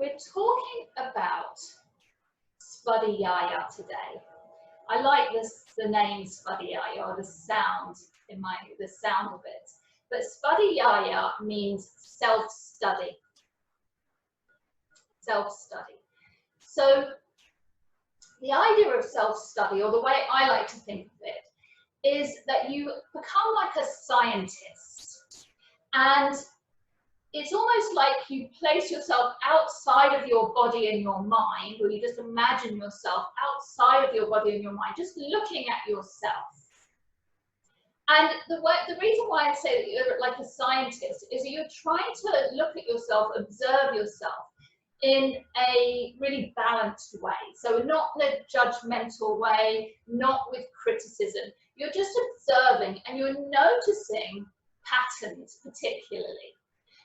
We're talking about Svadyaya today. I like the name Svadyaya, or the sound of it. But Svadyaya means self-study. Self-study. So the idea of self-study, or the way I like to think of it, is that you become like a scientist, and it's almost like you place yourself outside of your body and your mind, or you just imagine yourself outside of your body and your mind, just looking at yourself. And the reason why I say that you're like a scientist is that you're trying to look at yourself, observe yourself in a really balanced way. So not in a judgmental way, not with criticism. You're just observing and you're noticing patterns particularly.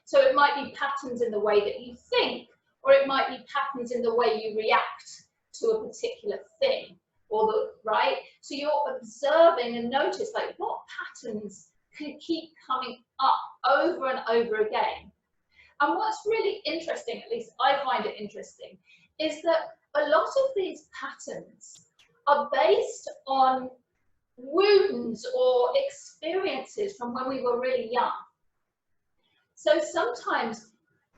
So it might be patterns in the way that you think, or it might be patterns in the way you react to a particular thing, right? So you're observing and notice like what patterns can keep coming up over and over again. And what's really interesting, at least I find it interesting, is that a lot of these patterns are based on wounds or experiences from when we were really young. So sometimes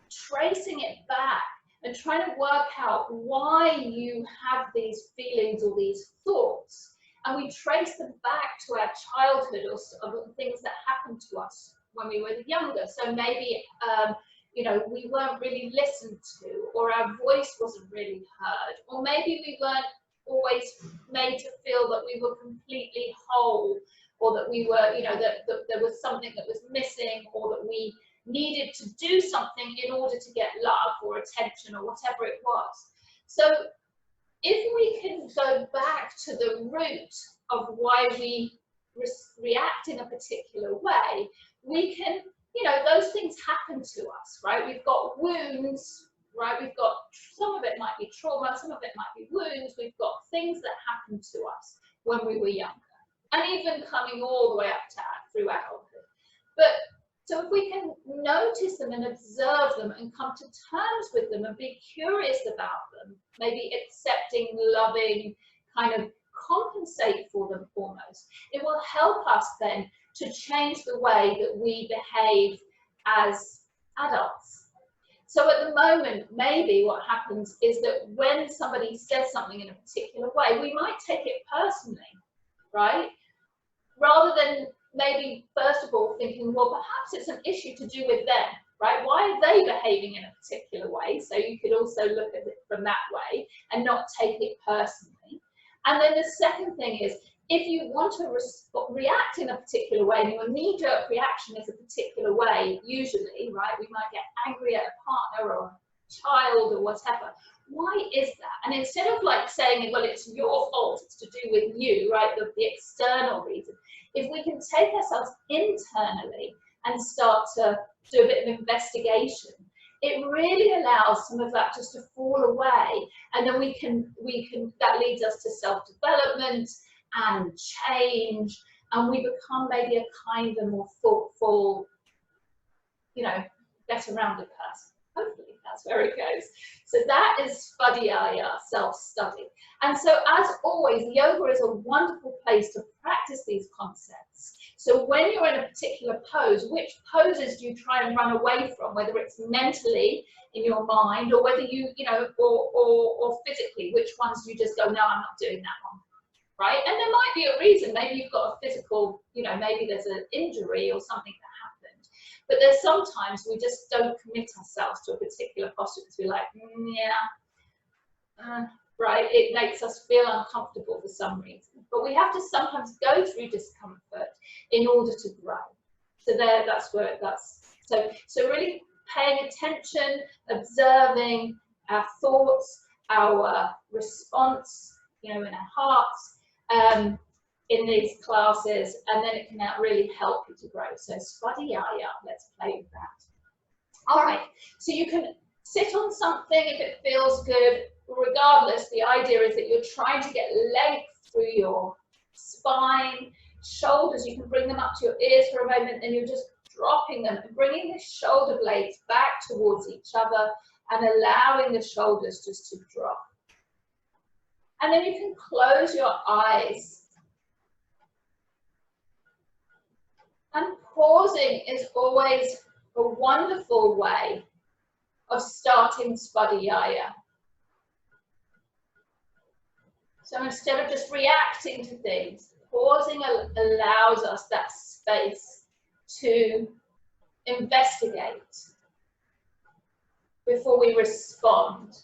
tracing it back and trying to work out why you have these feelings or these thoughts, and we trace them back to our childhood or things that happened to us when we were younger. So maybe you know, we weren't really listened to, or our voice wasn't really heard, or maybe we weren't always made to feel that we were completely whole, or that we were, you know, that there was something that was missing, or that we needed to do something in order to get love or attention or whatever it was. So if we can go back to the root of why we react in a particular way, we can, you know, those things happen to us, right? We've got wounds, right? We've got, some of it might be trauma, some of it might be wounds. We've got things that happened to us when we were younger, and even coming all the way up to through adulthood. But so if we can notice them and observe them and come to terms with them and be curious about them, maybe accepting, loving, kind of compensate for them almost, it will help us then to change the way that we behave as adults. So at the moment, maybe what happens is that when somebody says something in a particular way, we might take it personally, right? Rather than maybe, first of all, thinking, well, perhaps it's an issue to do with them, right? Why are they behaving in a particular way? So you could also look at it from that way and not take it personally. And then the second thing is, if you want to react in a particular way, and your knee-jerk reaction is a particular way, usually, right? We might get angry at a partner or a child or whatever. Why is that? And instead of like saying, well, it's your fault, it's to do with you, right? The external reason. If we can take ourselves internally and start to do a bit of investigation, it really allows some of that just to fall away, and then we can that leads us to self-development and change, and we become maybe a kinder, more thoughtful, you know, better rounded person. Hopefully that's where it goes. So that is Svadyaya, self-study. And so as always, yoga is a wonderful place to practice these concepts. So when you're in a particular pose, which poses do you try and run away from, whether it's mentally in your mind, or whether you know, or physically, which ones do you just go, no, I'm not doing that one, right? And there might be a reason, maybe you've got a physical, you know, maybe there's an injury or something that happened. But there's sometimes we just don't commit ourselves to a particular posture because we're like, right? It makes us feel uncomfortable for some reason. But we have to sometimes go through discomfort in order to grow. So that's where so really paying attention, observing our thoughts, our response, you know, in our hearts, in these classes, and then it can really help you to grow. So Svadyaya, let's play with that. All right, so you can sit on something if it feels good. Regardless, the idea is that you're trying to get length through your spine, shoulders. You can bring them up to your ears for a moment, and you're just dropping them and bringing the shoulder blades back towards each other, and allowing the shoulders just to drop. And then you can close your eyes. And pausing is always a wonderful way of starting Svadyaya. So instead of just reacting to things, pausing allows us that space to investigate before we respond.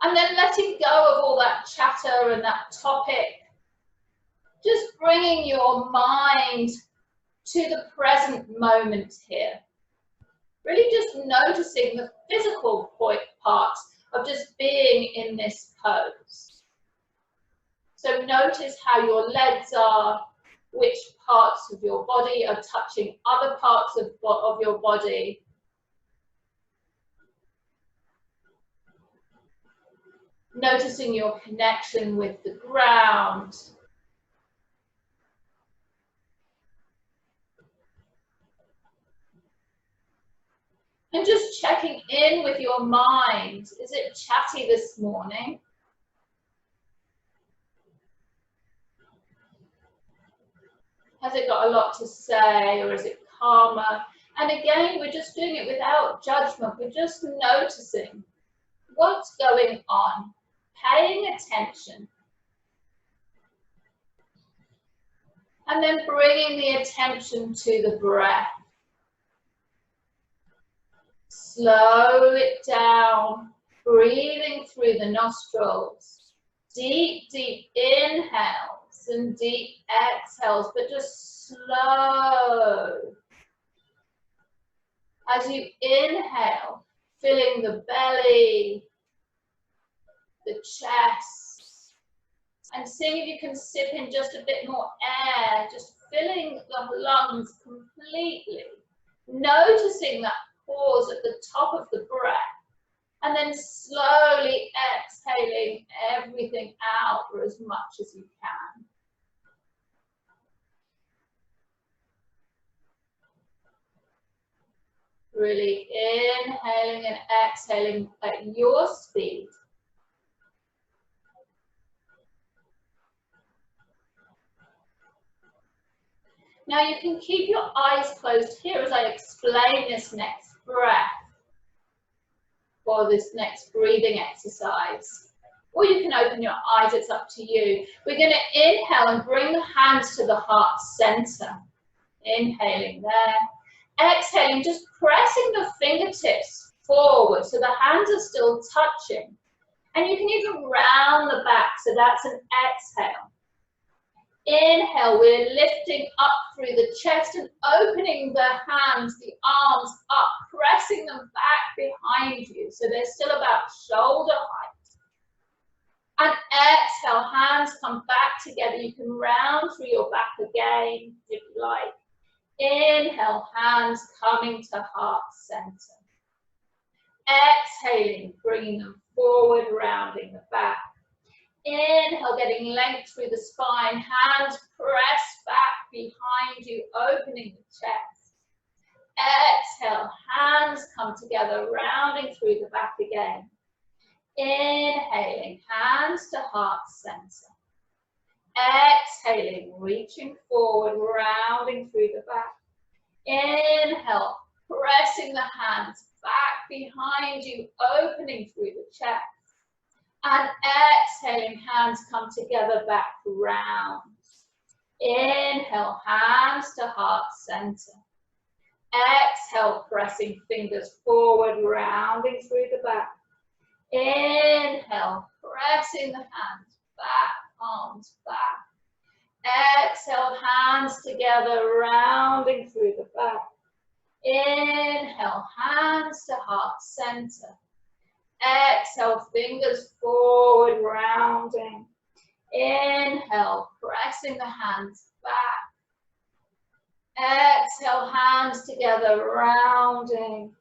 And then letting go of all that chatter and that topic, just bringing your mind to the present moment here. Really just noticing the physical parts of just being in this pose. So notice how your legs are, which parts of your body are touching other parts of your body. Noticing your connection with the ground. And just checking in with your mind. Is it chatty this morning? Has it got a lot to say, or is it calmer? And again, we're just doing it without judgment. We're just noticing what's going on, paying attention. And then bringing the attention to the breath. Slow it down, breathing through the nostrils. Deep, deep inhales and deep exhales, but just slow. As you inhale, filling the belly, the chest, and seeing if you can sip in just a bit more air, just filling the lungs completely. Noticing that pause at the top of the breath, and then slowly exhaling everything out for as much as you can. Really inhaling and exhaling at your speed. Now you can keep your eyes closed here as I explain this next breath or this next breathing exercise. Or you can open your eyes, it's up to you. We're going to inhale and bring the hands to the heart center. Inhaling there. Exhaling, just pressing the fingertips forward so the hands are still touching. And you can even round the back, so that's an exhale. Inhale, we're lifting up through the chest and opening the hands, the arms up, pressing them back behind you. So they're still about shoulder height. And exhale, hands come back together. You can round through your back again, if you like. Inhale, hands coming to heart center. Exhaling, bringing them forward, rounding the back. Inhale, getting length through the spine, hands press back behind you, opening the chest. Exhale, hands come together, rounding through the back again. Inhaling, hands to heart center. Exhaling, reaching forward, rounding through the back. Inhale, pressing the hands back behind you, opening through the chest. And exhaling, hands come together, back round. Inhale, hands to heart center. Exhale, pressing fingers forward, rounding through the back. Inhale, pressing the hands back, arms back. Exhale, hands together, rounding through the back. Inhale, hands to heart center. Exhale, fingers forward, rounding. Inhale, pressing the hands back. Exhale, hands together, rounding.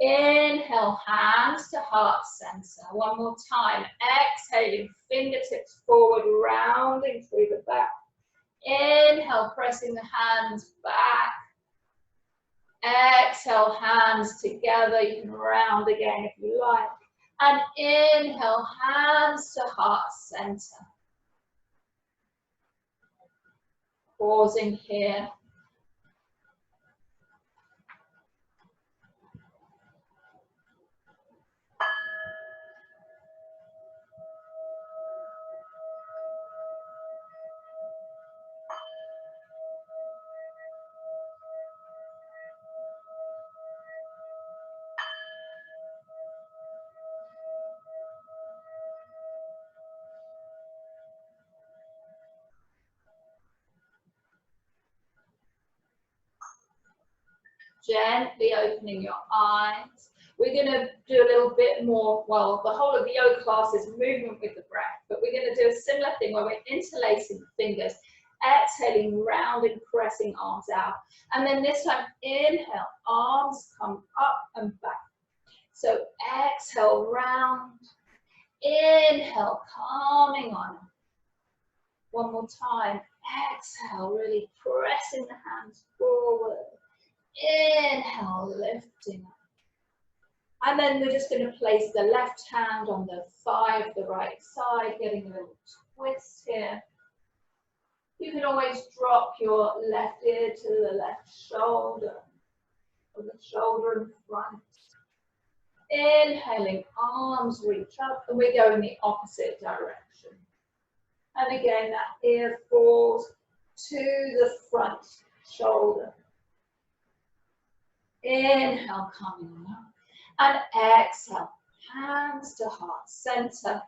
Inhale, hands to heart center. One more time. Exhaling, fingertips forward, rounding through the back. Inhale, pressing the hands back. Exhale, hands together. You can round again if you like. And inhale, hands to heart center. Pausing here. Gently opening your eyes. We're going to do a little bit more, well, the whole of the yoga class is movement with the breath, but we're going to do a similar thing where we're interlacing the fingers, exhaling, round and pressing arms out. And then this time, inhale, arms come up and back. So exhale, round. Inhale, calming on. One more time. Exhale, really pressing the hands forward. Inhale, lifting up. And then we're just going to place the left hand on the thigh of the right side, getting a little twist here. You can always drop your left ear to the left shoulder, or the shoulder in front. Inhaling, arms reach up, and we go in the opposite direction. And again, that ear falls to the front shoulder. Inhale, coming up. And exhale, hands to heart center,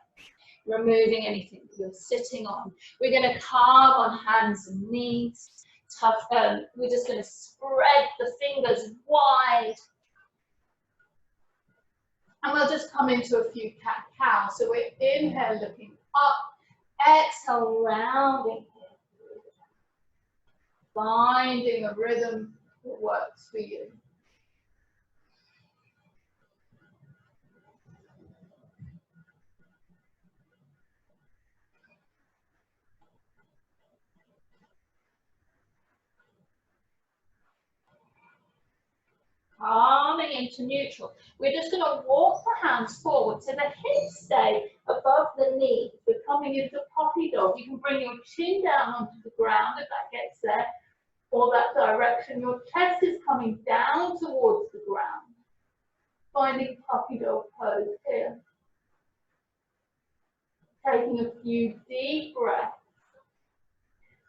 removing anything that you're sitting on. We're going to calm on hands and knees. We're just going to spread the fingers wide. And we'll just come into a few cat-cow. So we're inhale, looking up, exhale, rounding. Finding a rhythm that works for you. Calming into neutral. We're just going to walk the hands forward so the hips stay above the knees. We're coming into poppy dog. You can bring your chin down onto the ground if that gets there, or that direction. Your chest is coming down towards the ground. Finding puppy dog pose here. Taking a few deep breaths.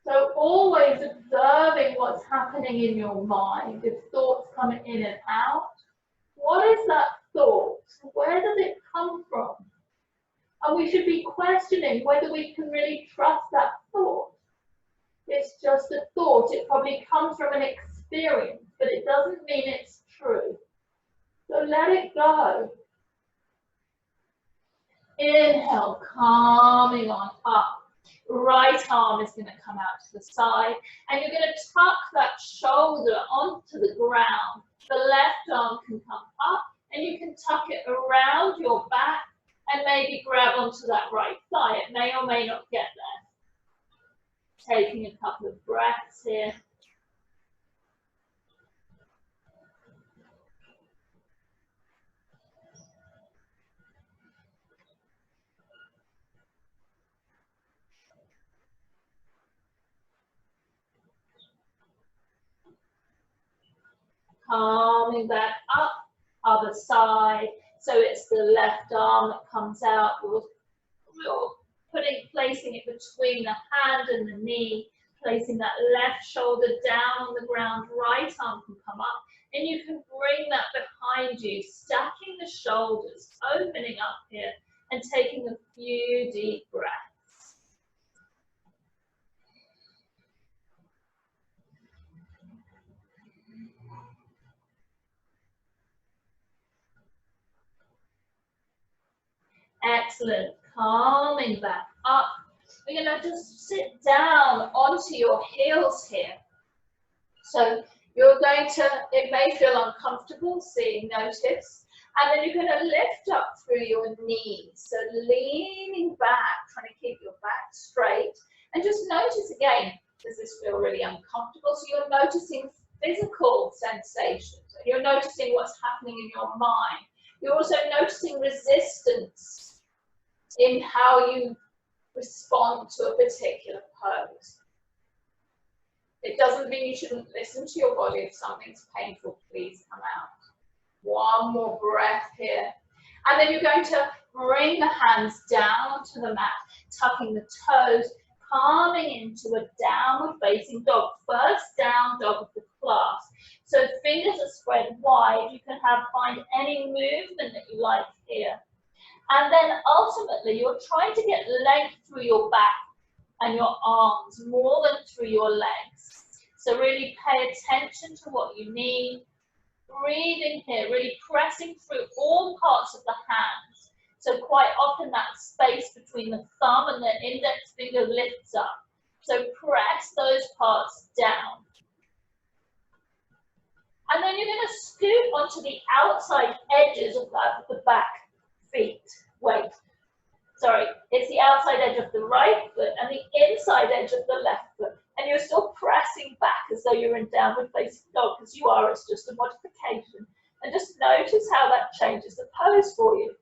So always observing what's happening in your mind. If thoughts come in and out, what is that thought? Where does it come from? And we should be questioning whether we can really trust that thought. It's just a thought. It probably comes from an experience, but it doesn't mean it's true. So let it go. Inhale, calming on up. Right arm is going to come out to the side, and you're going to tuck that shoulder onto the ground. The left arm can come up, and you can tuck it around your back and maybe grab onto that right thigh. It may or may not get there. Taking a couple of breaths here. Calming back up, other side. So it's the left arm that comes out. We're placing it between the hand and the knee, placing that left shoulder down on the ground, right arm can come up, and you can bring that behind you, stacking the shoulders, opening up here, and taking a few deep breaths. Excellent. Calming back up. We're going to just sit down onto your heels here. So you're going to, it may feel uncomfortable, see, notice. And then you're going to lift up through your knees. So leaning back, trying to keep your back straight. And just notice again, does this feel really uncomfortable? So you're noticing physical sensations. You're noticing what's happening in your mind. You're also noticing resistance in how you respond to a particular pose. It doesn't mean you shouldn't listen to your body. If something's painful, please come out. One more breath here. And then you're going to bring the hands down to the mat, tucking the toes, calming into a downward facing dog. First down dog of the class. So fingers are spread wide. You can find any movement that you like here. And then ultimately, you're trying to get length through your back and your arms more than through your legs. So really pay attention to what you need. Breathing here, really pressing through all parts of the hands. So quite often that space between the thumb and the index finger lifts up. So press those parts down. And then you're going to scoop onto the outside edges of the back feet. Wait, sorry, it's the outside edge of the right foot and the inside edge of the left foot. And you're still pressing back as though you're in downward facing dog, because you are, it's just a modification. And just notice how that changes the pose for you.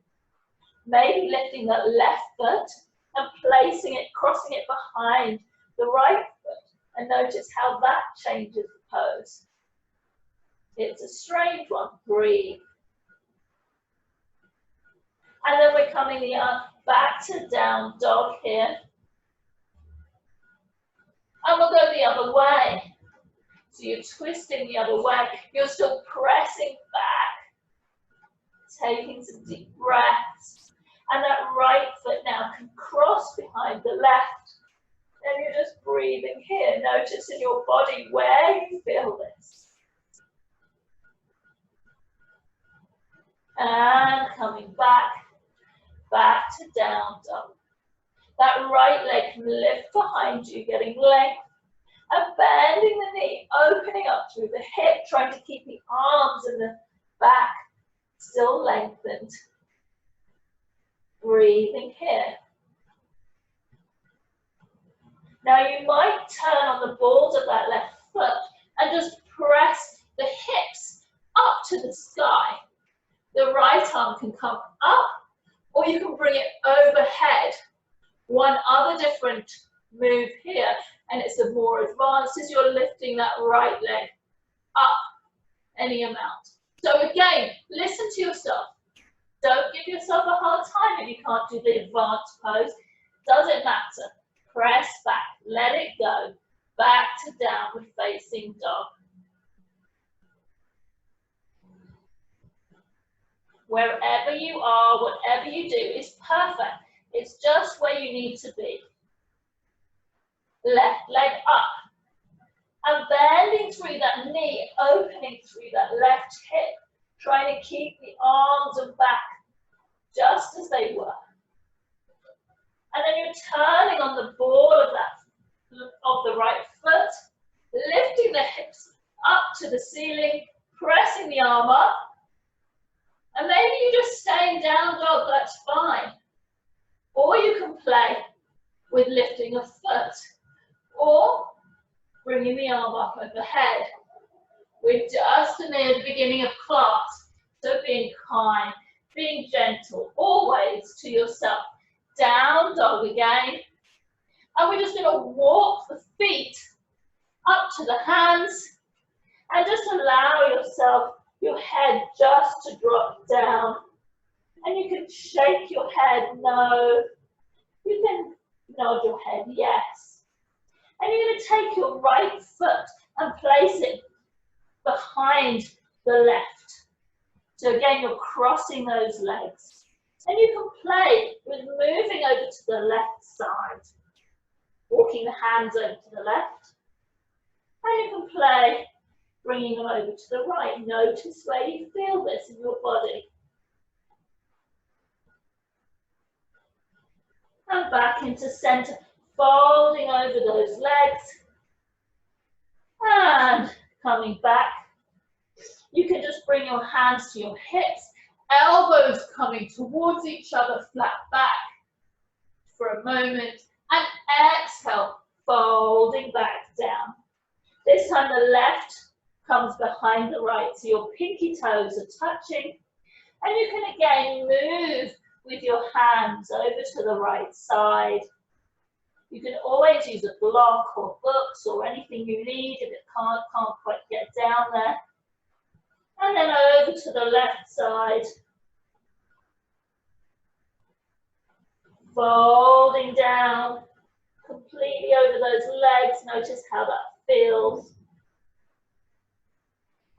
Maybe lifting that left foot and placing it, crossing it behind the right foot. And notice how that changes the pose. It's a strange one. Breathe. And then we're coming back to down dog here. And we'll go the other way. So you're twisting the other way. You're still pressing back. Taking some deep breaths. And that right foot now can cross behind the left. And you're just breathing here. Notice in your body where you feel this. And coming back to down dog. That right leg can lift behind you, getting length. And bending the knee, opening up through the hip, trying to keep the arms and the back still lengthened. Breathing here. Now you might turn on the balls of that left foot and just press the hips up to the sky. The right arm can come up, or you can bring it overhead. One other different move here, and it's a more advanced, is you're lifting that right leg up any amount. So again, listen to yourself. Don't give yourself a hard time if you can't do the advanced pose. Doesn't matter. Press back, let it go. Back to downward facing dog. Wherever you are, whatever you do is perfect. It's just where you need to be. Left leg up. And bending through that knee, opening through that left hip. Trying to keep the arms and back just as they were. And then you're turning on the ball of the right foot, lifting the hips up to the ceiling, pressing the arm up. And maybe you're just staying down dog, that's fine. Or you can play with lifting a foot or bringing the arm up overhead. We're just near the beginning of class, so being kind, being gentle, always to yourself. Down dog again. And we're just going to walk the feet up to the hands and just allow yourself, your head just to drop down. And you can shake your head no. You can nod your head yes. And you're going to take your right foot and place it behind the left. So again, you're crossing those legs. And you can play with moving over to the left side. Walking the hands over to the left. And you can play bringing them over to the right. Notice where you feel this in your body. And back into center, folding over those legs. And coming back. You can just bring your hands to your hips, elbows coming towards each other, flat back for a moment. And exhale, folding back down. This time the left comes behind the right. So your pinky toes are touching. And you can again move with your hands over to the right side. You can always use a block or books or anything you need if it can't quite get down there. And then over to the left side. Folding down completely over those legs. Notice how that feels.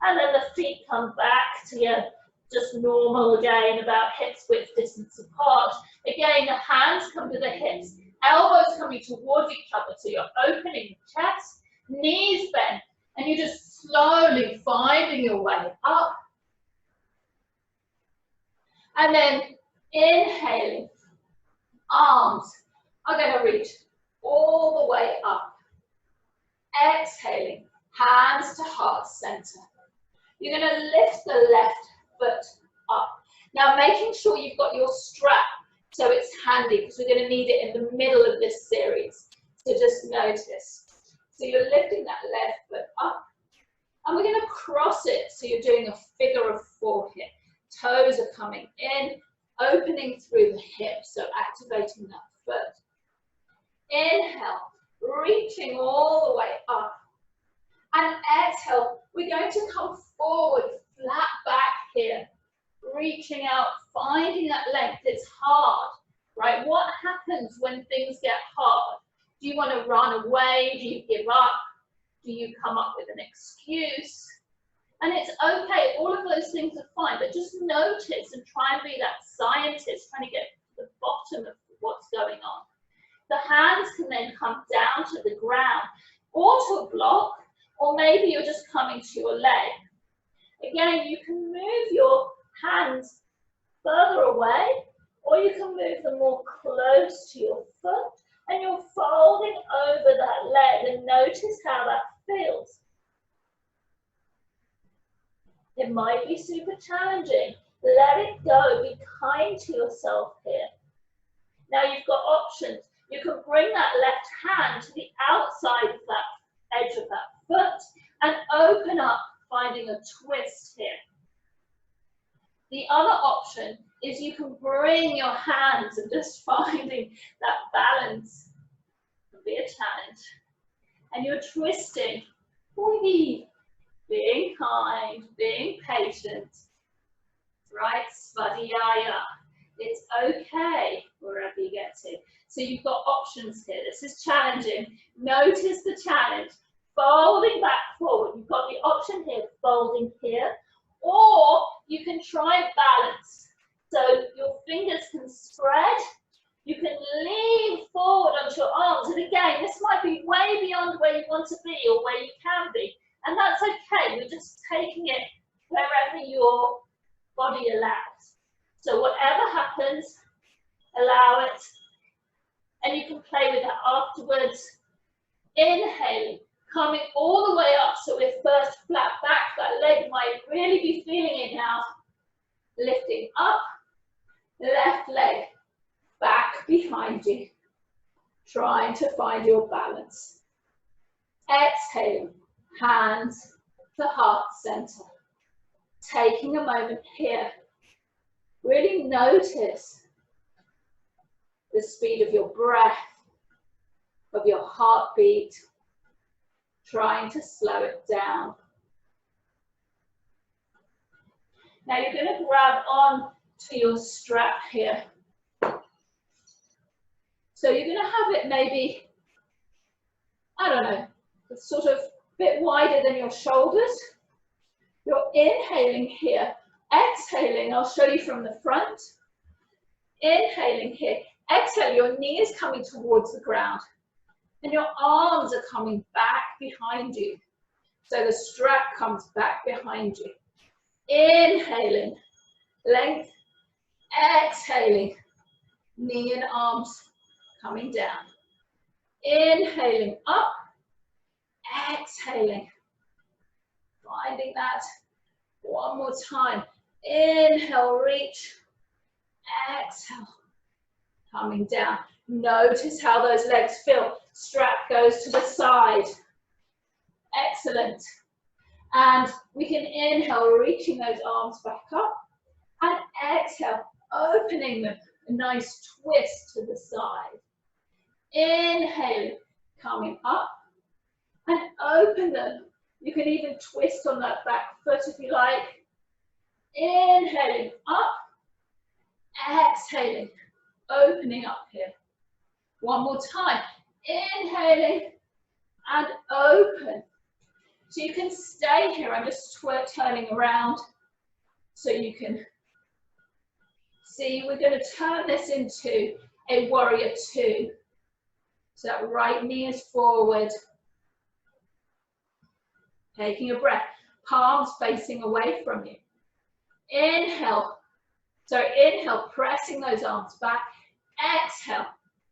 And then the feet come back to your just normal again, about hips width distance apart. Again, the hands come to the hips, elbows coming towards each other, so you're opening the chest, knees bent, and you're just slowly finding your way up. And then inhaling, arms are going to reach all the way up. Exhaling, hands to heart center. You're going to lift the left foot up. Now making sure you've got your strap so it's handy, because we're going to need it in the middle of this series. So just notice. So you're lifting that left foot up, and we're going to cross it so you're doing a figure of 4 here. Toes are coming in, opening through the hips, so activating that foot. Inhale, reaching all the way up. And exhale, we're going to come forward, flat back here, reaching out, finding that length. It's hard, right? What happens when things get hard? Do you want to run away? Do you give up? Do you come up with an excuse? And it's okay, all of those things are fine, but just notice and try and be that scientist trying to get to the bottom of what's going on. The hands can then come down to the ground or to a block, or maybe you're just coming to your leg. Again, you can move your hands further away, or you can move them more close to your foot, and you're folding over that leg, and notice how that feels. It might be super challenging. Let it go. Be kind to yourself here. Now you've got options. You can bring that left hand to the outside of that edge of that foot and open up, finding a twist here. The other option is you can bring your hands and just finding that balance. It can be a challenge. And you're twisting. Wee. Being kind, being patient, right? Svadyaya. It's okay wherever you get to. So you've got options here. This is challenging. Notice the challenge. Folding back forward. You've got the option here, folding here, or you can try balance. So your fingers can spread. You can lean forward onto your arms. And again, this might be way beyond where you want to be or where you can be. And that's okay, we're just taking it wherever your body allows. So whatever happens, allow it. And you can play with that afterwards. Inhaling, coming all the way up. So we're first flat back, that leg might really be feeling it now. Lifting up, left leg back behind you. Trying to find your balance. Exhaling. Hands to heart center. Taking a moment here. Really notice the speed of your breath, of your heartbeat. Trying to slow it down. Now you're going to grab on to your strap here. So you're going to have it maybe, I don't know, sort of bit wider than your shoulders. You're inhaling here, exhaling, I'll show you from the front. Inhaling here, exhale, your knee is coming towards the ground and your arms are coming back behind you. So the strap comes back behind you. Inhaling, length, exhaling, knee and arms coming down. Inhaling up, exhaling, finding that one more time. Inhale, reach, exhale, coming down. Notice how those legs feel. Strap goes to the side. Excellent. And we can inhale, reaching those arms back up, and exhale, opening them, a nice twist to the side. Inhale, coming up, and open them. You can even twist on that back foot if you like. Inhaling up, exhaling, opening up here. One more time, inhaling and open. So you can stay here. I'm just turning around so you can see. We're going to turn this into a warrior two. So that right knee is forward. Taking a breath, palms facing away from you. Inhale, pressing those arms back. Exhale,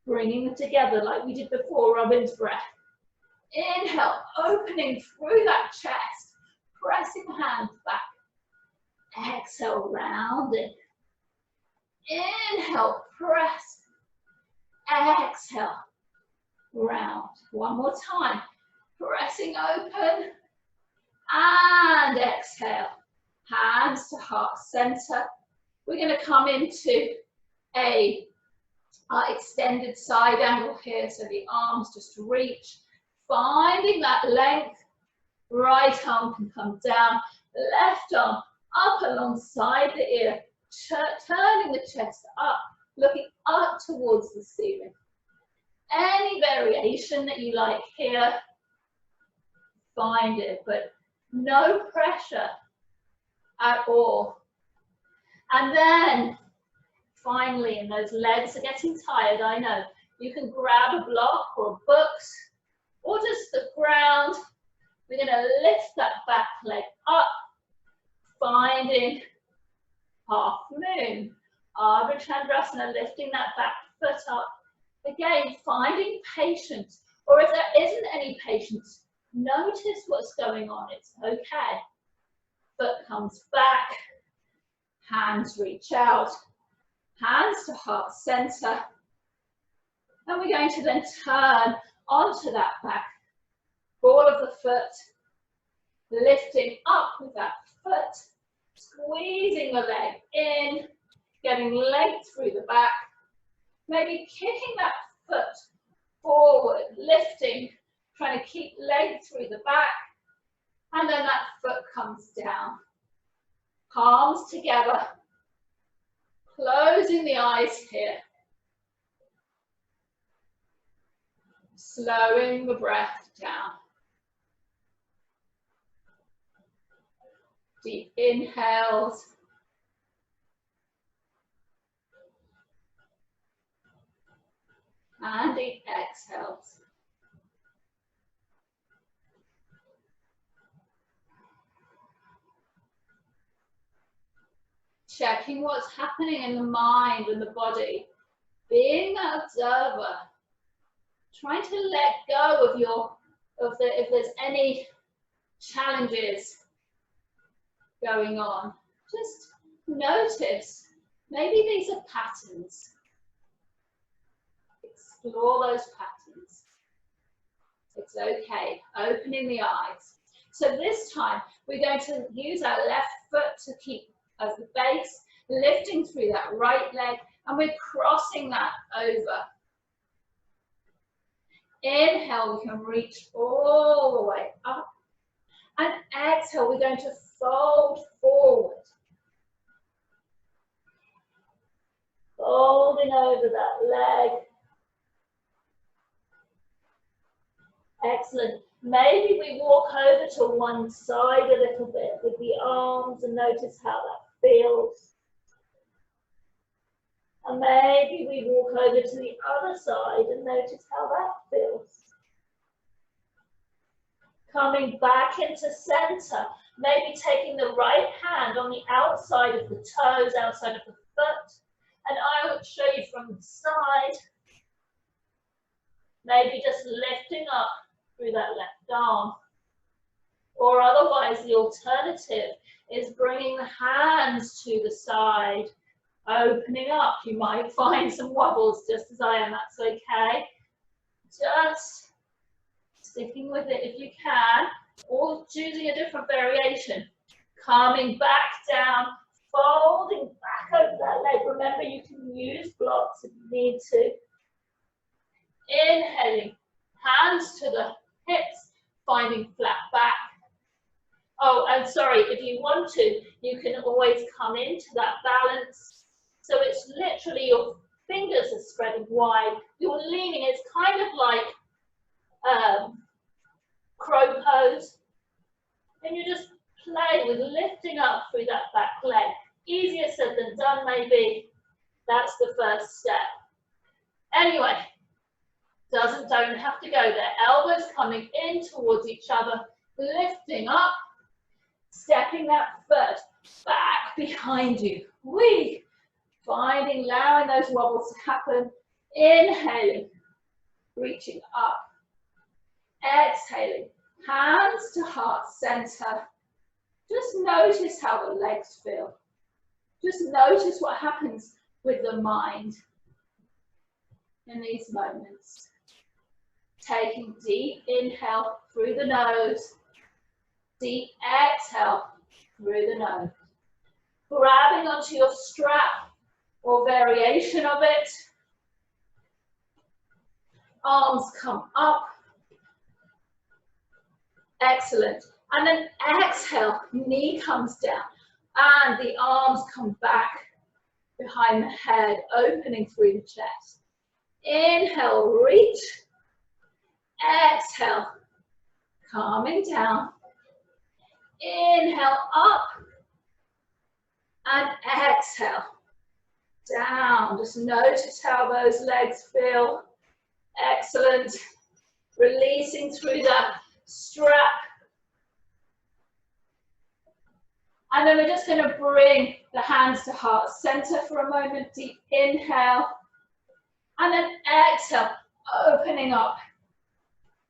bringing them together like we did before, Robin's breath. Inhale, opening through that chest, pressing the hands back. Exhale, rounding. Inhale, press. Exhale, round. One more time, pressing open. And exhale, hands to heart center. We're going to come into a extended side angle here, so the arms just reach, finding that length. Right arm can come down, left arm up alongside the ear, turning the chest up, looking up towards the ceiling. Any variation that you like here, find it, but no pressure at all. And then finally, and those legs are getting tired, I know, you can grab a block or books or just the ground. We're going to lift that back leg up, finding half moon. Ardha Chandrasana, lifting that back foot up. Again, finding patience, or if there isn't any patience, notice what's going on, it's okay. Foot comes back, hands reach out, hands to heart center. And we're going to then turn onto that back, ball of the foot, lifting up with that foot, squeezing the leg in, getting length through the back, maybe kicking that foot forward, lifting, trying to keep length through the back, and then that foot comes down. Palms together, closing the eyes here. Slowing the breath down. Deep inhales. And deep exhales. Checking what's happening in the mind and the body. Being that observer. Trying to let go of if there's any challenges going on. Just notice. Maybe these are patterns. Explore those patterns. It's okay. Opening the eyes. So this time we're going to use our left foot to keep as the base, lifting through that right leg, and we're crossing that over. Inhale, we can reach all the way up. And exhale, we're going to fold forward. Folding over that leg. Excellent. Maybe we walk over to one side a little bit with the arms and notice how that feels. And maybe we walk over to the other side and notice how that feels. Coming back into center, maybe taking the right hand on the outside of the toes, outside of the foot, and I will show you from the side. Maybe just lifting up through that left arm. Or otherwise, the alternative is bringing the hands to the side, opening up. You might find some wobbles just as I am, that's okay. Just sticking with it if you can. or choosing a different variation. Coming back down, folding back over that leg. Remember, you can use blocks if you need to. Inhaling, hands to the hips, finding flat back. Oh, and sorry, if you want to, you can always come into that balance. So it's literally your fingers are spreading wide. You're leaning, it's kind of like crow pose. And you just play with lifting up through that back leg. Easier said than done, maybe. That's the first step. Anyway, don't have to go there. Elbows coming in towards each other, lifting up, stepping that foot back behind you. Allowing those wobbles to happen. Inhaling, reaching up. Exhaling, hands to heart center. Just notice how the legs feel. Just notice what happens with the mind in these moments. Taking deep inhale through the nose, deep exhale through the nose. Grabbing onto your strap or variation of it. Arms come up. Excellent. And then exhale, knee comes down and the arms come back behind the head, opening through the chest. Inhale, reach. Exhale, calming down. Inhale, up. And exhale, down. Just notice how those legs feel. Excellent. Releasing through that strap. And then we're just going to bring the hands to heart center for a moment. Deep inhale. And then exhale, opening up.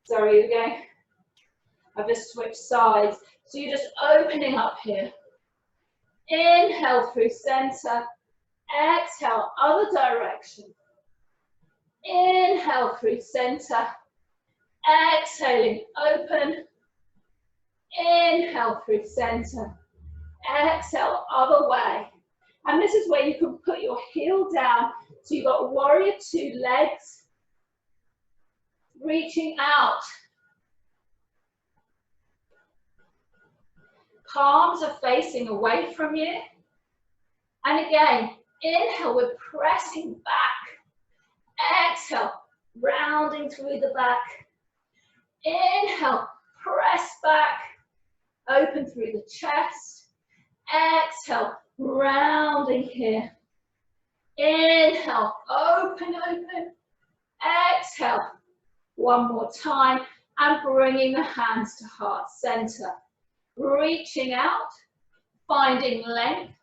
Sorry, again. I've just switched sides. So you're just opening up here. Inhale through center. Exhale, other direction. Inhale through center. Exhaling, open. Inhale through center. Exhale, other way. And this is where you can put your heel down. So you've got warrior two legs. Reaching out. Palms are facing away from you. And again, inhale, we're pressing back. Exhale, rounding through the back. Inhale, press back. Open through the chest. Exhale, rounding here. Inhale, open, open. Exhale, one more time. And bringing the hands to heart center. Reaching out, finding length.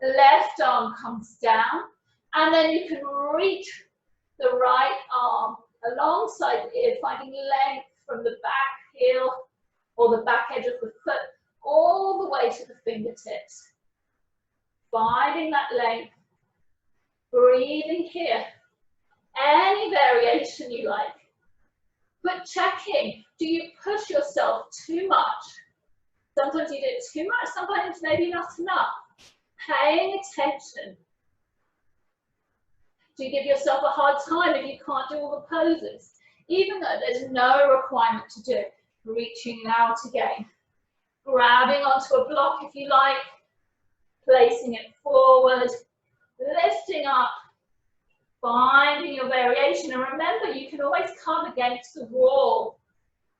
Left arm comes down. And then you can reach the right arm alongside the ear, finding length from the back heel or the back edge of the foot all the way to the fingertips. Finding that length. Breathing here. Any variation you like. But checking, do you push yourself too much? Sometimes you do it too much, sometimes maybe not enough. Paying attention. Do you give yourself a hard time if you can't do all the poses? Even though there's no requirement to do it. Reaching out again. Grabbing onto a block if you like. Placing it forward. Lifting up. Finding your variation. And remember, you can always come against the wall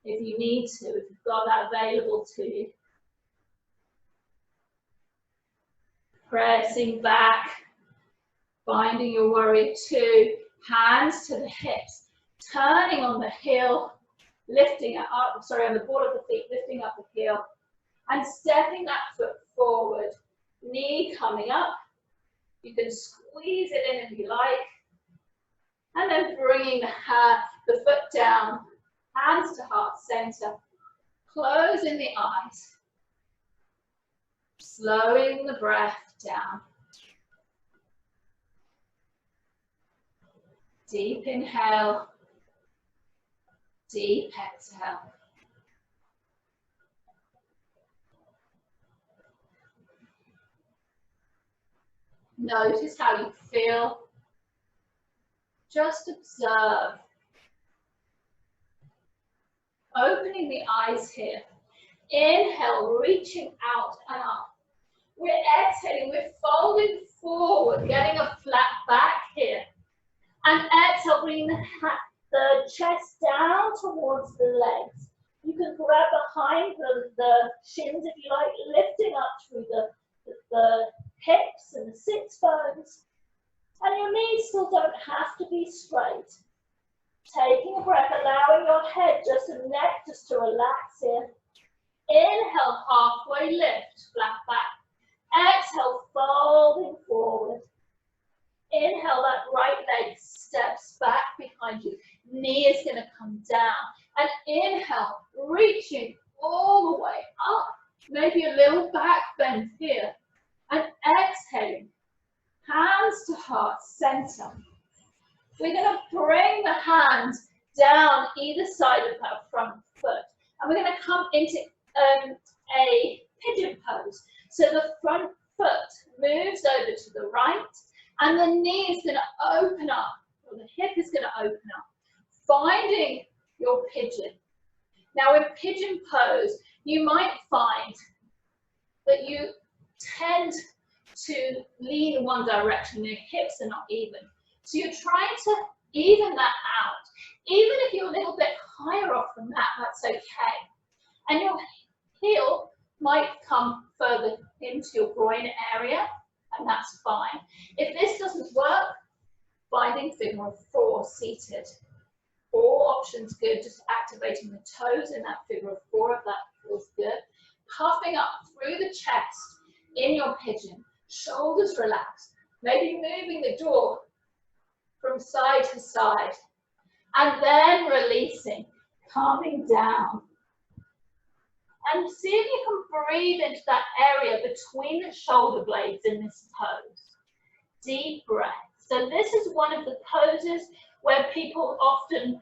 if you need to, if you've got that available to you. Pressing back. Finding your warrior two. Hands to the hips. Turning on the heel. Lifting it up, sorry, on the ball of the feet, lifting up the heel. And stepping that foot forward. Knee coming up. You can squeeze it in if you like. And then bringing the foot down. Hands to heart center. Closing the eyes. Slowing the breath down. Deep inhale. Deep exhale. Notice how you feel. Just observe. Opening the eyes here. Inhale, reaching out and up. We're exhaling, we're folding forward, getting a flat back here. And exhale, bringing the chest down towards the legs. You can grab behind the shins if you like, lifting up through the hips and the sits bones. And your knees still don't have to be straight. Taking a breath, allowing your head just and neck just to relax here. Inhale, halfway lift, flat back. Exhale, folding forward. Inhale, that right leg steps back behind you. Knee is going to come down. And inhale, reaching all the way up. Maybe a little back bend here. And exhaling, hands to heart center. We're going to bring the hands down either side of that front foot. And we're going to come into a pigeon pose. So the front foot moves over to the right, and the knee is going to open up, or the hip is going to open up, finding your pigeon. Now in pigeon pose, you might find that you tend to lean in one direction, your hips are not even. So you're trying to even that out. Even if you're a little bit higher off the mat, that's okay. And your heel might come further into your groin area, and that's fine. If this doesn't work, finding figure of 4 seated. All options good, just activating the toes in that figure of 4 if that feels good. Puffing up through the chest in your pigeon, shoulders relaxed, maybe moving the jaw from side to side, and then releasing, calming down. And see if you can breathe into that area between the shoulder blades in this pose. Deep breath. So this is one of the poses where people often,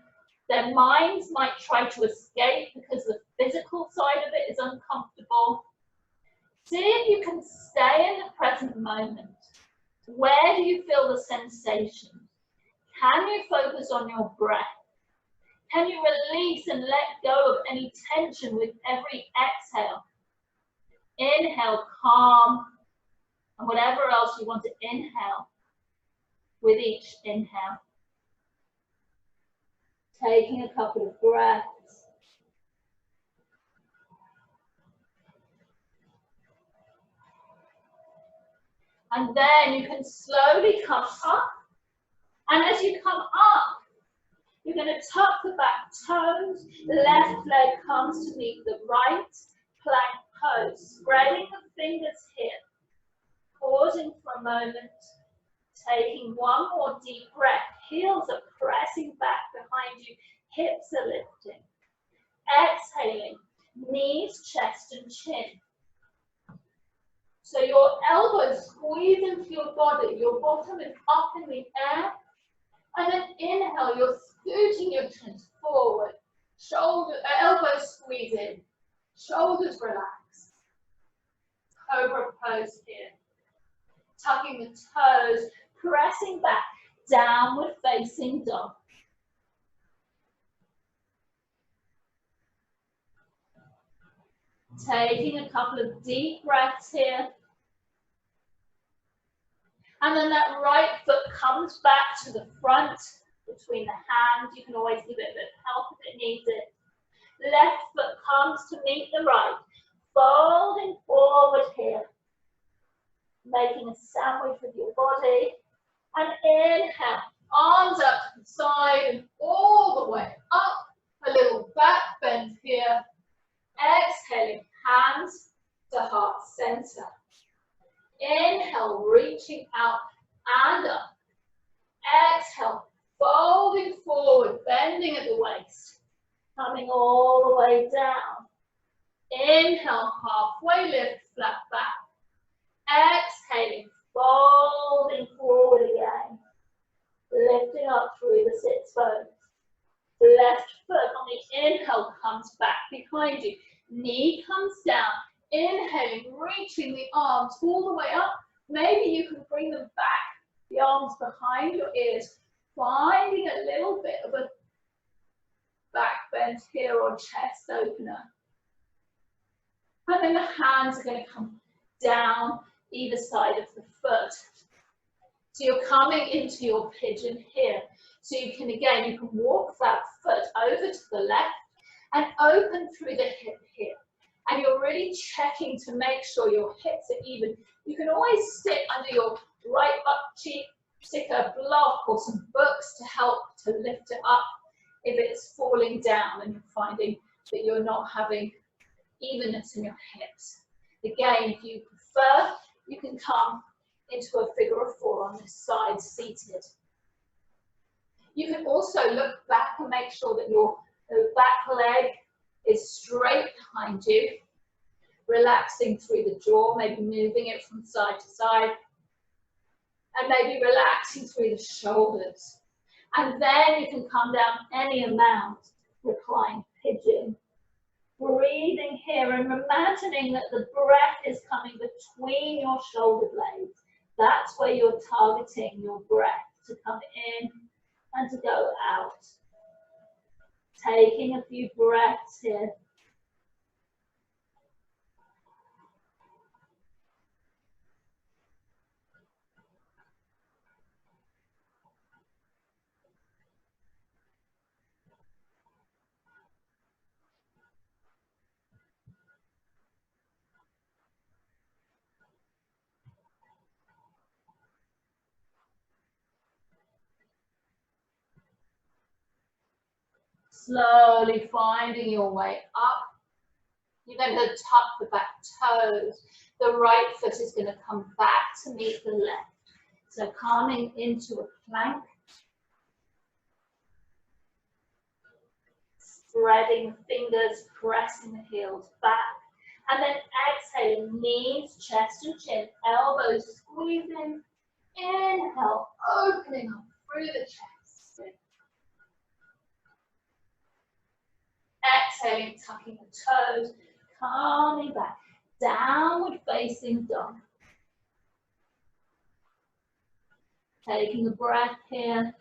their minds might try to escape because the physical side of it is uncomfortable. See if you can stay in the present moment. Where do you feel the sensation? Can you focus on your breath? Can you release and let go of any tension with every exhale? Inhale, calm, and whatever else you want to inhale with each inhale. Taking a couple of breaths. And then you can slowly come up. And as you come up, you're going to tuck the back toes, the left leg comes to meet the right, plank pose, spreading the fingers here, pausing for a moment, taking one more deep breath, heels are pressing back behind you, hips are lifting, exhaling, knees, chest and chin. So your elbows squeeze into your body, your bottom is up in the air, and then inhale, you're scooting your chin forward, elbows squeeze in, shoulders relax. Cobra pose here. Tucking the toes, pressing back, downward facing dog. Taking a couple of deep breaths here. And then that right foot comes back to the front between the hands. You can always give it a bit of help if it needs it. Left foot comes to meet the right. Folding forward here. Making a sandwich with your body. And inhale. Arms up to the side and all the way up. A little back bend here. Exhaling, hands to heart center. Inhale, reaching out and up. Exhale, folding forward, bending at the waist. Coming all the way down. Inhale, halfway lift, flat back. Exhaling, folding forward again. Lifting up through the sits bones. Left foot on the inhale comes back behind you. Knee comes down. Inhaling, reaching the arms all the way up. Maybe you can bring them back, the arms behind your ears, finding a little bit of a back bend here or chest opener. And then the hands are going to come down either side of the foot. So you're coming into your pigeon here. So you can, again, you can walk that foot over to the left and open through the hip here. And you're really checking to make sure your hips are even. You can always stick under your right butt cheek, stick a block or some books to help to lift it up if it's falling down and you're finding that you're not having evenness in your hips. Again, if you prefer, you can come into a figure of four on this side, seated. You can also look back and make sure that your back leg is straight behind you, relaxing through the jaw, maybe moving it from side to side, and maybe relaxing through the shoulders. And then you can come down any amount, recline pigeon. Breathing here and imagining that the breath is coming between your shoulder blades. That's where you're targeting your breath to come in and to go out. Taking a few breaths here. Slowly finding your way up. You're going to tuck the back toes. The right foot is going to come back to meet the left. So coming into a plank. Spreading the fingers, pressing the heels back. And then exhaling, knees, chest and chin, elbows squeezing. Inhale, opening up through the chest. Exhaling, tucking the toes, coming back. Downward facing dog. Taking a breath here.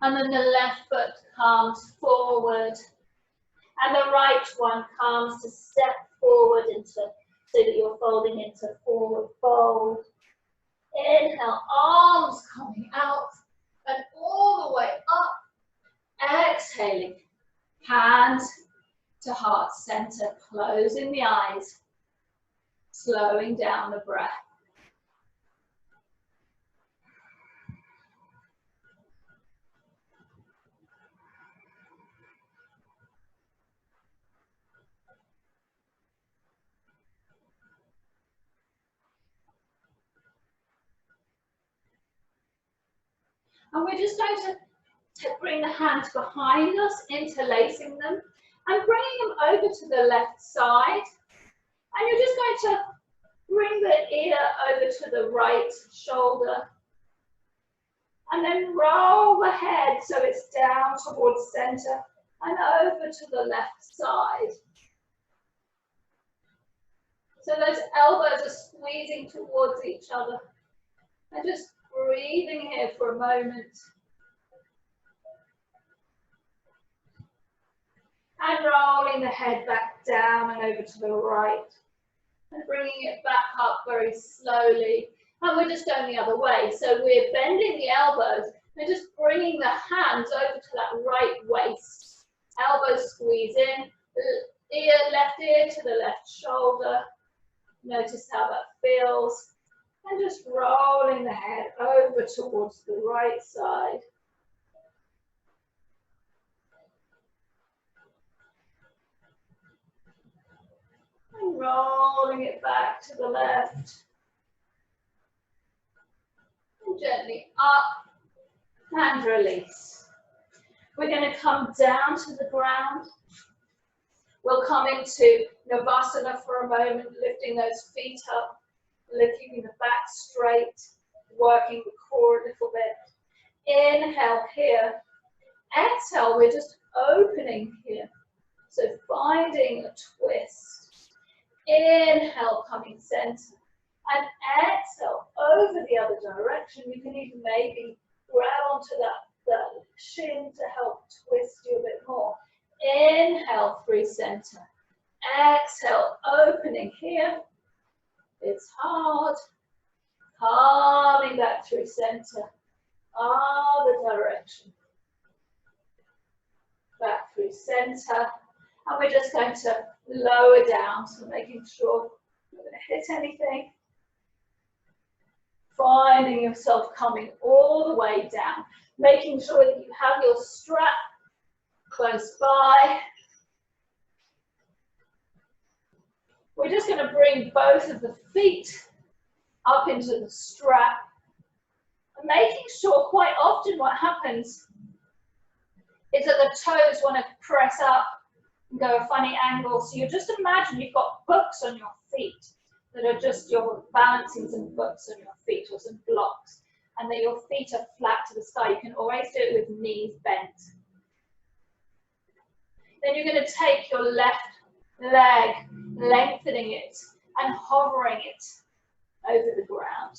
And then the left foot comes forward. And the right one comes to step forward into, so that you're folding into forward fold. Inhale, arms coming out and all the way up. Exhaling, hands to heart center, closing the eyes, slowing down the breath. And we're just going to bring the hands behind us, interlacing them, and bringing them over to the left side. And you're just going to bring the ear over to the right shoulder. And then roll the head so it's down towards center and over to the left side. So those elbows are squeezing towards each other. And just breathing here for a moment. And rolling the head back down and over to the right. And bringing it back up very slowly. And we're just going the other way. So we're bending the elbows and just bringing the hands over to that right waist. Elbows squeeze in. Left ear to the left shoulder. Notice how that feels. And just rolling the head over towards the right side. And rolling it back to the left. And gently up and release. We're going to come down to the ground. We'll come into Navasana for a moment, lifting those feet up, keeping the back straight, working the core a little bit. Inhale here. Exhale, we're just opening here. So finding a twist. Inhale, coming center. And exhale, over the other direction. You can even maybe grab onto that shin to help twist you a bit more. Inhale, through center. Exhale, opening here. It's hard. Coming back through center. Other direction. Back through center. And we're just going to lower down, so making sure you're going to hit anything. Finding yourself coming all the way down. Making sure that you have your strap close by. We're just going to bring both of the feet up into the strap. And making sure quite often what happens is that the toes want to press up and go a funny angle. So you just imagine you've got hooks on your feet that are just, you're balancing some hooks on your feet or some blocks, and that your feet are flat to the sky. You can always do it with knees bent. Then you're going to take your left leg, lengthening it and hovering it over the ground.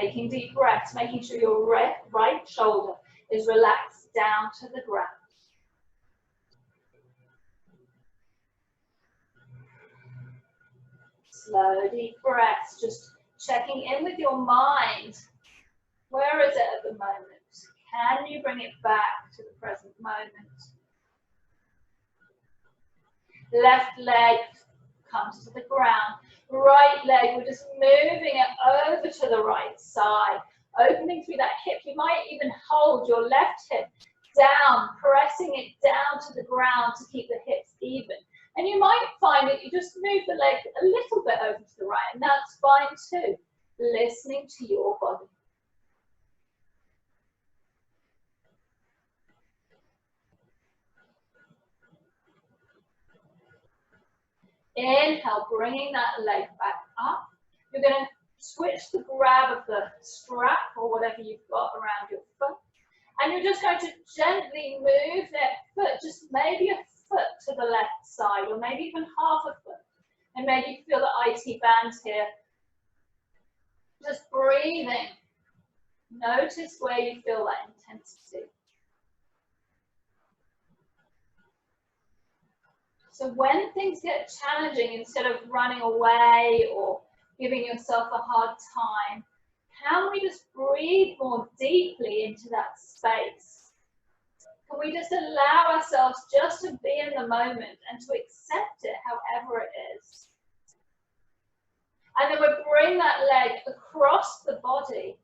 Taking deep breaths, making sure your right shoulder is relaxed down to the ground. Slow, deep breaths, just checking in with your mind. Where is it at the moment? Can you bring it back to the present moment? Left leg comes to the ground. Right leg, we're just moving it over to the right side. Opening through that hip. You might even hold your left hip down, pressing it down to the ground to keep the hips even. And you might find that you just move the leg a little bit over to the right, and that's fine too. Listening to your body. Inhale, bringing that leg back up. You're going to switch the grab of the strap or whatever you've got around your foot. And you're just going to gently move that foot, just maybe a foot to the left side, or maybe even half a foot. And maybe feel the IT bands here. Just breathing. Notice where you feel that intensity. So when things get challenging, instead of running away or giving yourself a hard time, can we just breathe more deeply into that space? Can we just allow ourselves just to be in the moment and to accept it however it is? And then we bring that leg across the body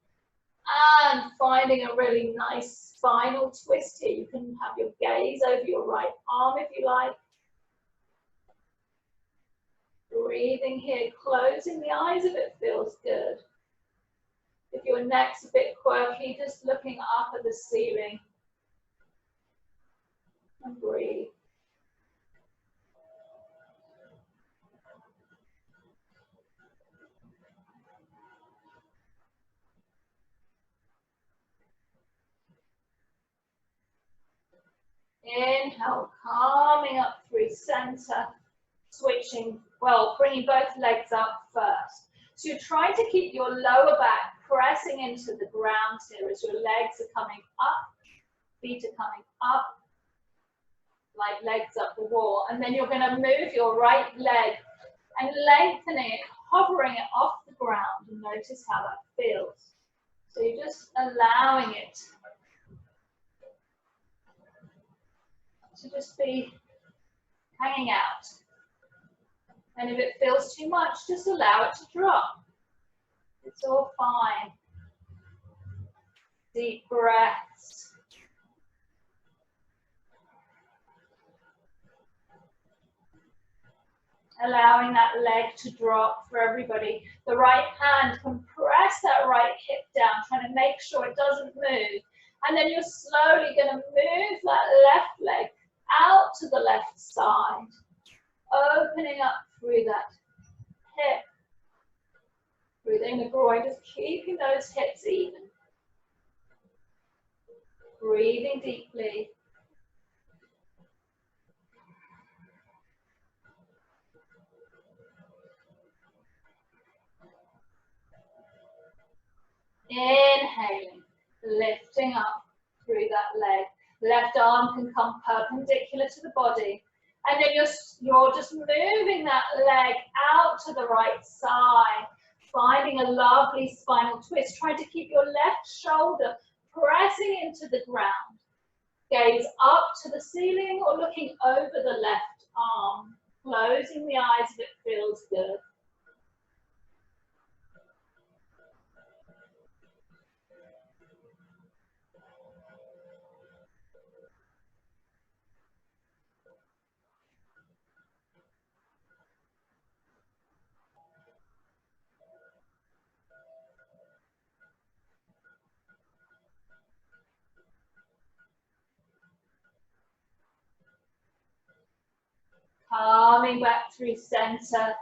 and finding a really nice spinal twist here. You can have your gaze over your right arm if you like. Breathing here, closing the eyes if it feels good. If your neck's a bit quirky, just looking up at the ceiling. And breathe. Inhale, coming up through center, switching, well, bringing both legs up first. So you're trying to keep your lower back pressing into the ground here as your legs are coming up, feet are coming up, like legs up the wall. And then you're going to move your right leg and lengthening it, hovering it off the ground, and notice how that feels. So you're just allowing it to just be hanging out. And if it feels too much, just allow it to drop. It's all fine. Deep breaths. Allowing that leg to drop for everybody. The right hand can press that right hip down, trying to make sure it doesn't move. And then you're slowly going to move that left leg out to the left side, opening up through that hip, breathing the groin, just keeping those hips even. Breathing deeply. Inhaling, lifting up through that leg. Left arm can come perpendicular to the body. And then you're just moving that leg out to the right side, finding a lovely spinal twist. Try to keep your left shoulder pressing into the ground. Gaze up to the ceiling or looking over the left arm. Closing the eyes if it feels good. Coming back through center,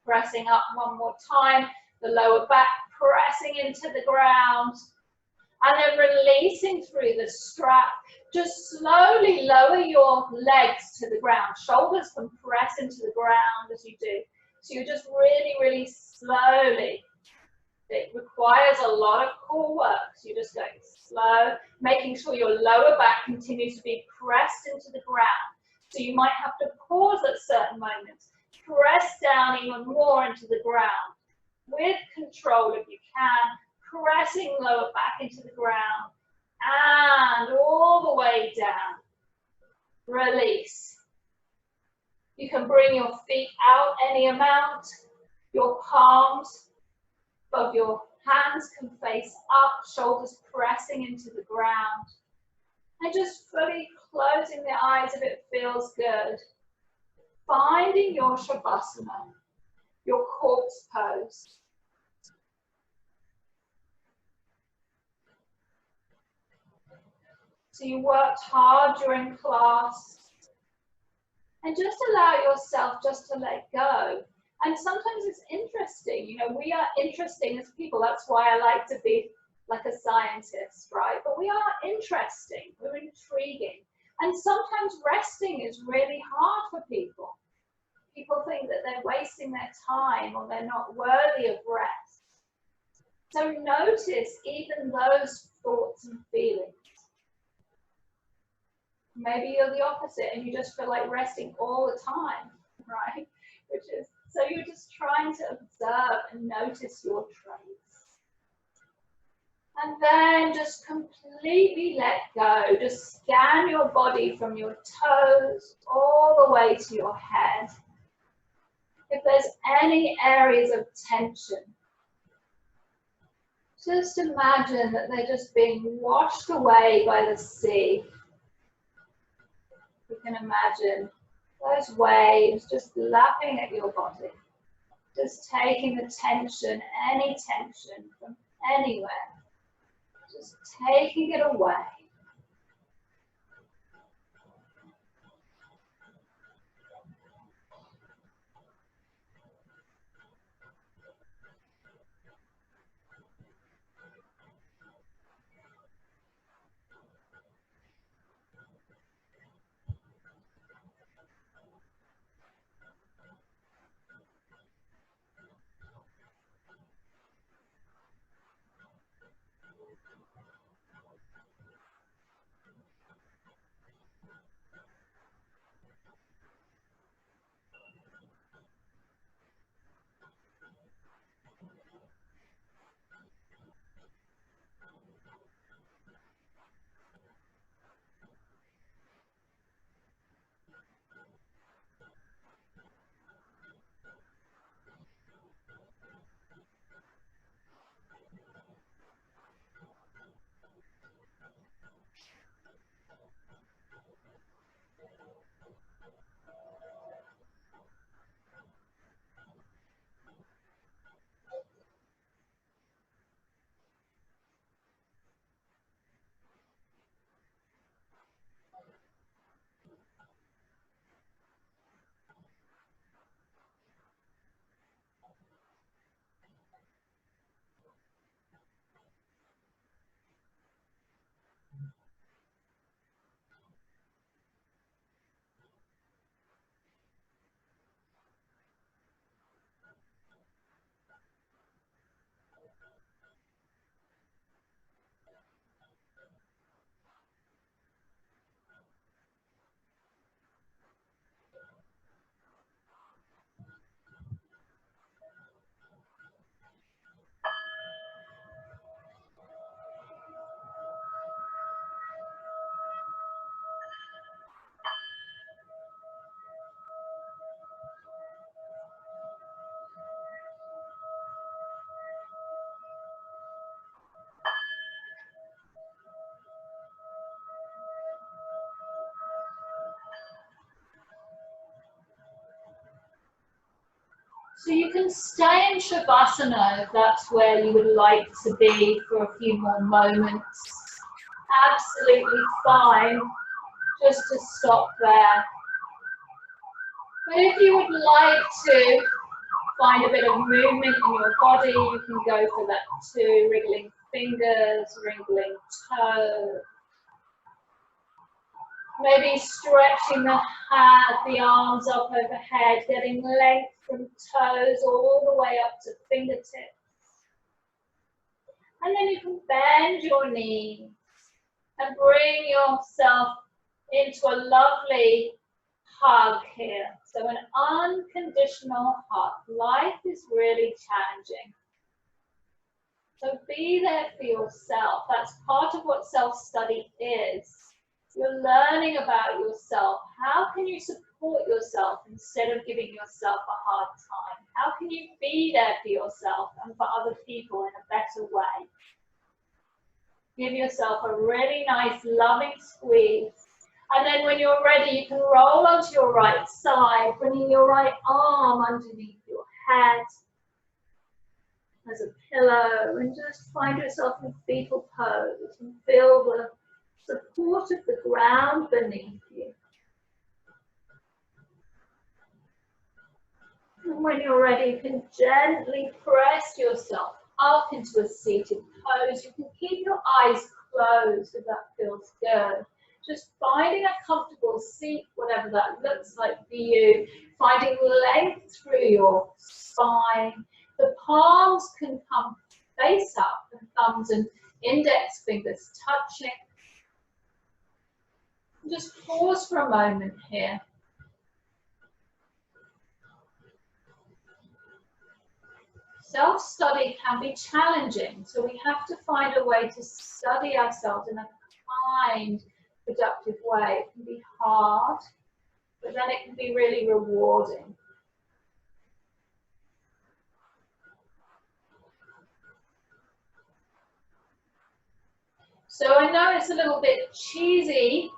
pressing up one more time, the lower back pressing into the ground, and then releasing through the strap. Just slowly lower your legs to the ground. Shoulders can press into the ground as you do. So you're just really, really slowly. It requires a lot of core work. So you're just going slow, making sure your lower back continues to be pressed into the ground. So you might have to pause at certain moments. Press down even more into the ground. With control if you can. Pressing lower back into the ground. And all the way down. Release. You can bring your feet out any amount. Your palms of your hands can face up, shoulders pressing into the ground. And just fully closing the eyes if it feels good. Finding your Shavasana, your corpse pose. So you worked hard during class. And just allow yourself just to let go. And sometimes it's interesting, you know, we are interesting as people. That's why I like to be like a scientist, right? But we are interesting, we're intriguing. And sometimes resting is really hard for people. People think that they're wasting their time or they're not worthy of rest. So notice even those thoughts and feelings. Maybe you're the opposite and you just feel like resting all the time, right? So you're just trying to observe and notice your traits. And then just completely let go. Just scan your body from your toes all the way to your head. If there's any areas of tension, just imagine that they're just being washed away by the sea. You can imagine those waves just lapping at your body, just taking the tension, any tension from anywhere, just taking it away. So you can stay in Shavasana if that's where you would like to be for a few more moments. Absolutely fine, just to stop there. But if you would like to find a bit of movement in your body, you can go for that too, wriggling fingers, wriggling toes. Maybe stretching the arms up overhead, getting length from toes all the way up to fingertips. And then you can bend your knees and bring yourself into a lovely hug here. So an unconditional hug. Life is really challenging. So be there for yourself. That's part of what self-study is. You're learning about yourself. How can you support yourself instead of giving yourself a hard time? How can you be there for yourself and for other people in a better way? Give yourself a really nice loving squeeze. And then when you're ready, you can roll onto your right side, bringing your right arm underneath your head as a pillow, and just find yourself in fetal pose and feel the support of the ground beneath you. And when you're ready, you can gently press yourself up into a seated pose. You can keep your eyes closed if that feels good. Just finding a comfortable seat, whatever that looks like for you. Finding length through your spine. The palms can come face up, the thumbs and index fingers touching. Just pause for a moment here. Self-study can be challenging, so we have to find a way to study ourselves in a kind, productive way. It can be hard, but then it can be really rewarding. So I know it's a little bit cheesy,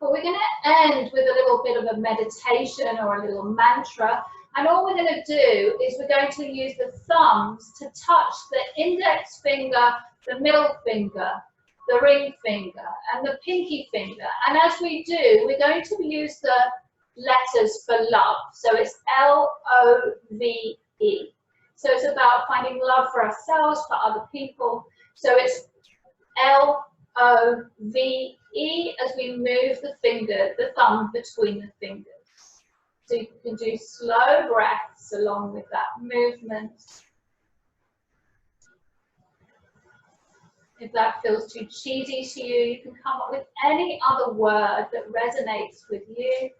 but we're going to end with a little bit of a meditation or a little mantra. And all we're going to do is we're going to use the thumbs to touch the index finger, the middle finger, the ring finger, and the pinky finger. And as we do, we're going to use the letters for love. So it's L-O-V-E. So it's about finding love for ourselves, for other people. So it's L-O-V-E as we move the thumb between the fingers. So you can do slow breaths along with that movement. If that feels too cheesy to you, you can come up with any other word that resonates with you.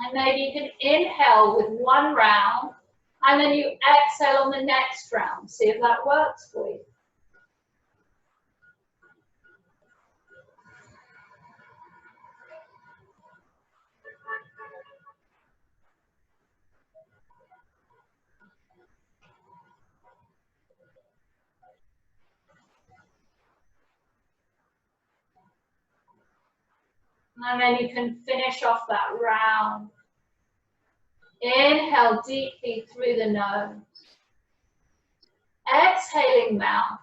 And maybe you can inhale with one round, and then you exhale on the next round. See if that works for you. And then you can finish off that round. Inhale deeply through the nose. Exhaling mouth.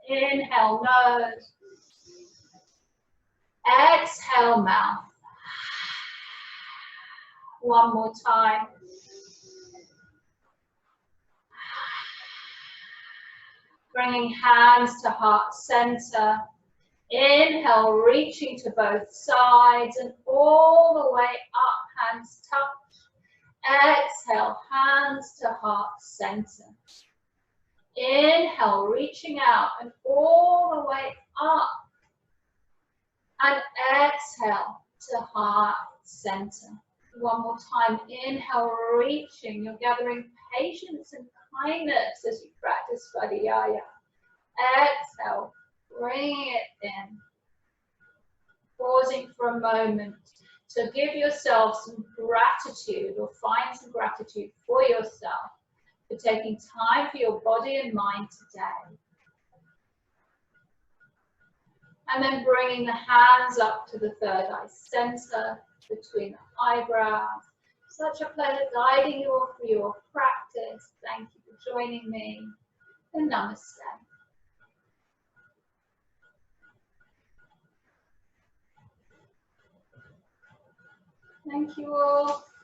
Inhale nose. Exhale mouth. One more time. Bringing hands to heart center. Inhale, reaching to both sides and all the way up, hands touch. Exhale, hands to heart center. Inhale, reaching out and all the way up. And exhale to heart center. One more time. Inhale, reaching. You're gathering patience and kindness as you practice Svadyaya. Exhale. bringing it in, pausing for a moment to give yourself some gratitude or find some gratitude for yourself for taking time for your body and mind today. And then bringing the hands up to the third eye center between the eyebrows. Such a pleasure guiding you all through your practice. Thank you for joining me. And namaste. Thank you all.